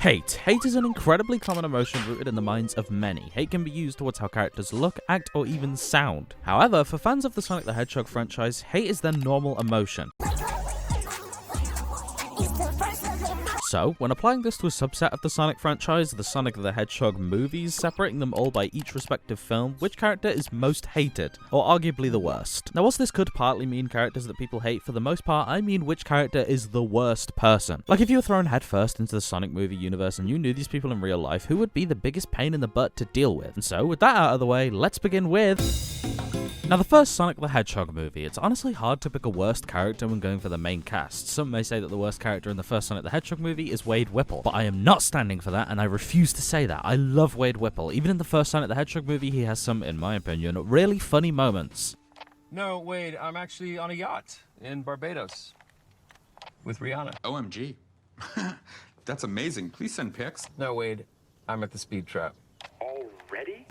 Hate. Hate is an incredibly common emotion rooted in the minds of many. Hate can be used towards how characters look, act, or even sound. However, for fans of the Sonic the Hedgehog franchise, hate is their normal emotion. So, when applying this to a subset of the Sonic franchise, the Sonic the Hedgehog movies, separating them all by each respective film, which character is most hated, or arguably the worst? Now, whilst this could partly mean characters that people hate, for the most part, I mean which character is the worst person. Like if you were thrown headfirst into the Sonic movie universe and you knew these people in real life, who would be the biggest pain in the butt to deal with? And so, with that out of the way, let's begin with... Now, the first Sonic the Hedgehog movie, it's honestly hard to pick a worst character when going for the main cast. Some may say that the worst character in the first Sonic the Hedgehog movie is Wade Whipple, but I am not standing for that, and I refuse to say that. I love Wade Whipple. Even in the first Sonic the Hedgehog movie, he has some, in my opinion, really funny moments. No, Wade, I'm actually on a yacht in Barbados with Rihanna. OMG. That's amazing. Please send pics. No, Wade, I'm at the speed trap.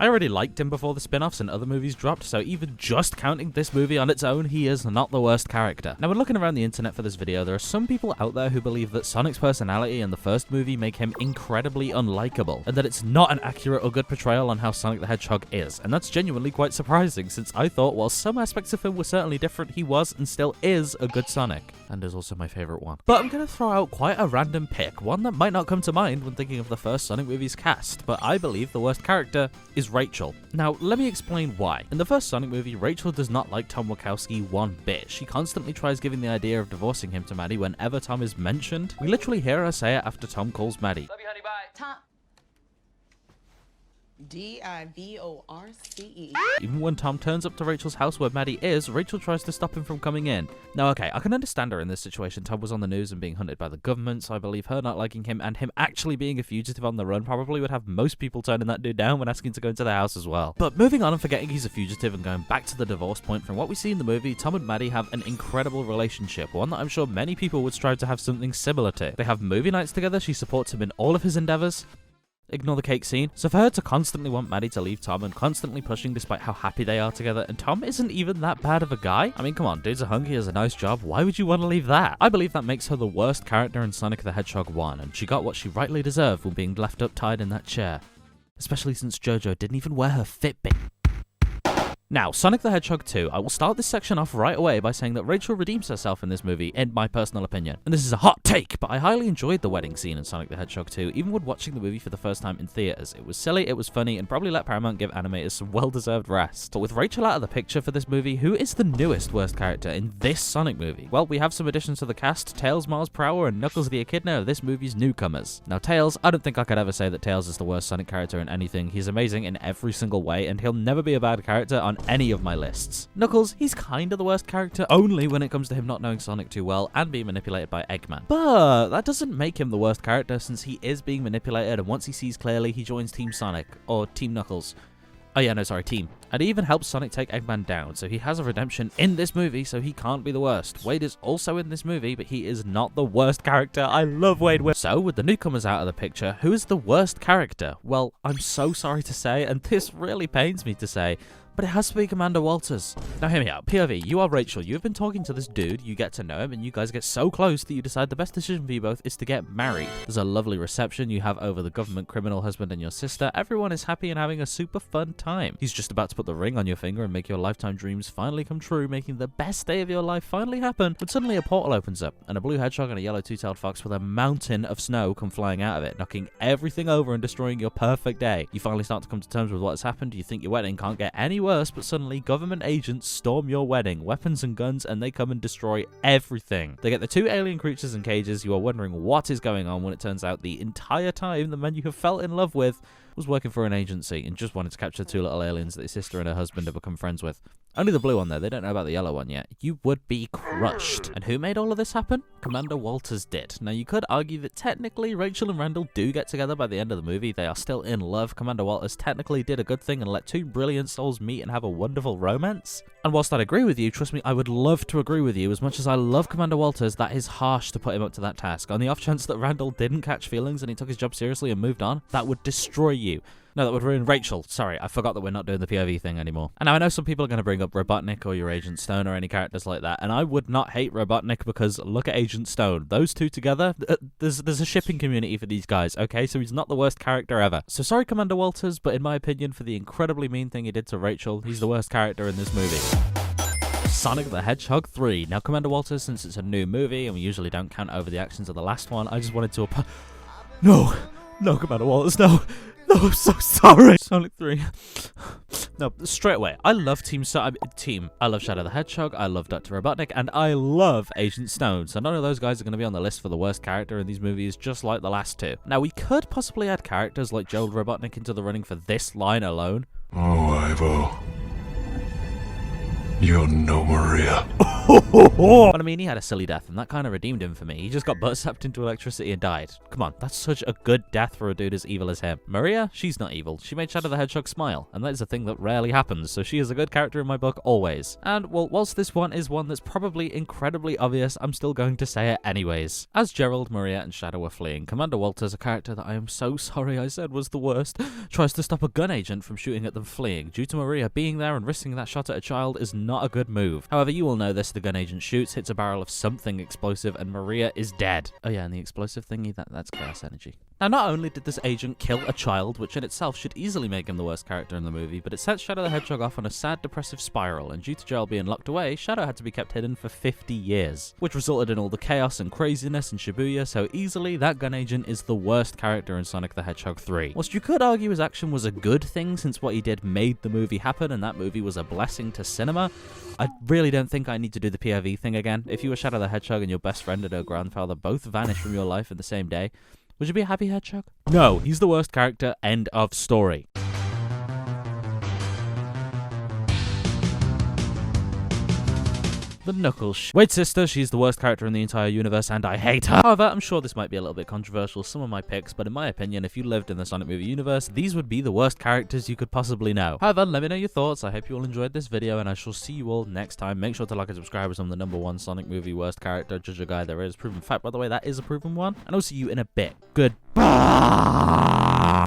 I already liked him before the spin-offs and other movies dropped, so even just counting this movie on its own, he is not the worst character. Now, when looking around the internet for this video, there are some people out there who believe that Sonic's personality in the first movie make him incredibly unlikable, and that it's not an accurate or good portrayal on how Sonic the Hedgehog is, and that's genuinely quite surprising, since I thought while some aspects of him were certainly different, he was and still is a good Sonic, and is also my favourite one. But I'm going to throw out quite a random pick, one that might not come to mind when thinking of the first Sonic movie's cast, but I believe the worst character is Rachel. Now, let me explain why. In the first Sonic movie, Rachel does not like Tom Wachowski one bit. She constantly tries giving the idea of divorcing him to Maddie whenever Tom is mentioned. We literally hear her say it after Tom calls Maddie. Love you, honey, bye. Tom. D-I-V-O-R-C-E. Even when Tom turns up to Rachel's house where Maddie is, Rachel tries to stop him from coming in. Now, okay, I can understand her in this situation. Tom was on the news and being hunted by the government, so I believe her not liking him and him actually being a fugitive on the run probably would have most people turning that dude down when asking to go into their house as well. But moving on and forgetting he's a fugitive and going back to the divorce point, from what we see in the movie, Tom and Maddie have an incredible relationship, one that I'm sure many people would strive to have something similar to. They have movie nights together, she supports him in all of his endeavors. Ignore the cake scene. So for her to constantly want Maddie to leave Tom and constantly pushing despite how happy they are together, and Tom isn't even that bad of a guy. I mean, come on, dude's a hunk, he has a nice job, why would you want to leave that? I believe that makes her the worst character in Sonic the Hedgehog 1, and she got what she rightly deserved when being left uptied in that chair. Especially since JoJo didn't even wear her Fitbit. Now, Sonic the Hedgehog 2, I will start this section off right away by saying that Rachel redeems herself in this movie, in my personal opinion. And this is a hot take, but I highly enjoyed the wedding scene in Sonic the Hedgehog 2, even when watching the movie for the first time in theaters. It was silly, it was funny, and probably let Paramount give animators some well-deserved rest. But with Rachel out of the picture for this movie, who is the newest worst character in this Sonic movie? Well, we have some additions to the cast. Tails, Mars Prower, and Knuckles the Echidna are this movie's newcomers. Now, Tails, I don't think I could ever say that Tails is the worst Sonic character in anything. He's amazing in every single way, and he'll never be a bad character on any of my lists. Knuckles, he's kind of the worst character, only when it comes to him not knowing Sonic too well and being manipulated by Eggman. But that doesn't make him the worst character, since he is being manipulated, and once he sees clearly, he joins Team Sonic, or Team Knuckles. Oh yeah, no, sorry, Team. And he even helps Sonic take Eggman down, so he has a redemption in this movie, so he can't be the worst. Wade is also in this movie, but he is not the worst character. I love Wade Whipple. So, with the newcomers out of the picture, who is the worst character? Well, I'm so sorry to say, and this really pains me to say, but it has to be Commander Walters. Now hear me out. POV, you are Rachel. You've been talking to this dude, you get to know him, and you guys get so close that you decide the best decision for you both is to get married. There's a lovely reception you have over the government criminal husband and your sister. Everyone is happy and having a super fun time. He's just about to put the ring on your finger and make your lifetime dreams finally come true, making the best day of your life finally happen, when suddenly a portal opens up, and a blue hedgehog and a yellow two-tailed fox with a mountain of snow come flying out of it, knocking everything over and destroying your perfect day. You finally start to come to terms with what has happened. You think your wedding can't get any worse, but suddenly government agents storm your wedding, weapons and guns, and they come and destroy everything. They get the two alien creatures in cages. You are wondering what is going on, when it turns out the entire time the man you have fell in love with was working for an agency and just wanted to capture two little aliens that his sister and her husband have become friends with. Only the blue one though, they don't know about the yellow one yet. You would be crushed. And who made all of this happen? Commander Walters did. Now you could argue that technically Rachel and Randall do get together by the end of the movie. They are still in love. Commander Walters technically did a good thing and let two brilliant souls meet and have a wonderful romance. And whilst I'd agree with you, trust me, I would love to agree with you. As much as I love Commander Walters, that is harsh to put him up to that task. On the off chance that Randall didn't catch feelings and he took his job seriously and moved on, that would destroy you. No, that would ruin Rachel. Sorry, I forgot that we're not doing the POV thing anymore. And now I know some people are going to bring up Robotnik or your Agent Stone or any characters like that, and I would not hate Robotnik because look at Agent Stone. Those two together, there's a shipping community for these guys, okay? So he's not the worst character ever. So sorry, Commander Walters, but in my opinion, for the incredibly mean thing he did to Rachel, he's the worst character in this movie. Sonic the Hedgehog 3. Now, Commander Walters, since it's a new movie and we usually don't count over the actions of the last one, I just wanted to... No, Commander Walters, no, I'm so sorry. Sonic 3. No, straight away. I love I love Shadow the Hedgehog, I love Dr. Robotnik, and I love Agent Stone. So none of those guys are going to be on the list for the worst character in these movies, just like the last two. Now, we could possibly add characters like Gerald Robotnik into the running for this line alone. Oh, Ivo. You're no Maria. But I mean, he had a silly death, and that kind of redeemed him for me. He just got butt zapped into electricity and died. Come on, that's such a good death for a dude as evil as him. Maria, she's not evil. She made Shadow the Hedgehog smile, and that is a thing that rarely happens, so she is a good character in my book always. And, well, whilst this one is one that's probably incredibly obvious, I'm still going to say it anyways. As Gerald, Maria, and Shadow are fleeing, Commander Walters, a character that I am so sorry I said was the worst, tries to stop a gun agent from shooting at them fleeing. Due to Maria being there and risking that shot at a child is not a good move. However, you all know this, the gun agent shoots, hits a barrel of something explosive, and Maria is dead. Oh yeah, and the explosive thingy, that's chaos energy. Now, not only did this agent kill a child, which in itself should easily make him the worst character in the movie, but it set Shadow the Hedgehog off on a sad, depressive spiral, and due to Gerald being locked away, Shadow had to be kept hidden for 50 years, which resulted in all the chaos and craziness in Shibuya, so easily that gun agent is the worst character in Sonic the Hedgehog 3. Whilst you could argue his action was a good thing since what he did made the movie happen, and that movie was a blessing to cinema, I really don't think I need to do the POV thing again. If you were Shadow the Hedgehog and your best friend and her grandfather both vanished from your life in the same day, would you be a happy hedgehog? No, he's the worst character, end of story. The Knuckles. Wait, sister, she's the worst character in the entire universe and I hate her. However, I'm sure this might be a little bit controversial, some of my picks, but in my opinion, if you lived in the Sonic movie universe, these would be the worst characters you could possibly know. However, let me know your thoughts. I hope you all enjoyed this video and I shall see you all next time. Make sure to like and subscribe as I'm the #1 Sonic movie worst character, judge a guy there is. Proven fact, by the way, that is a proven one. And I'll see you in a bit. Goodbye.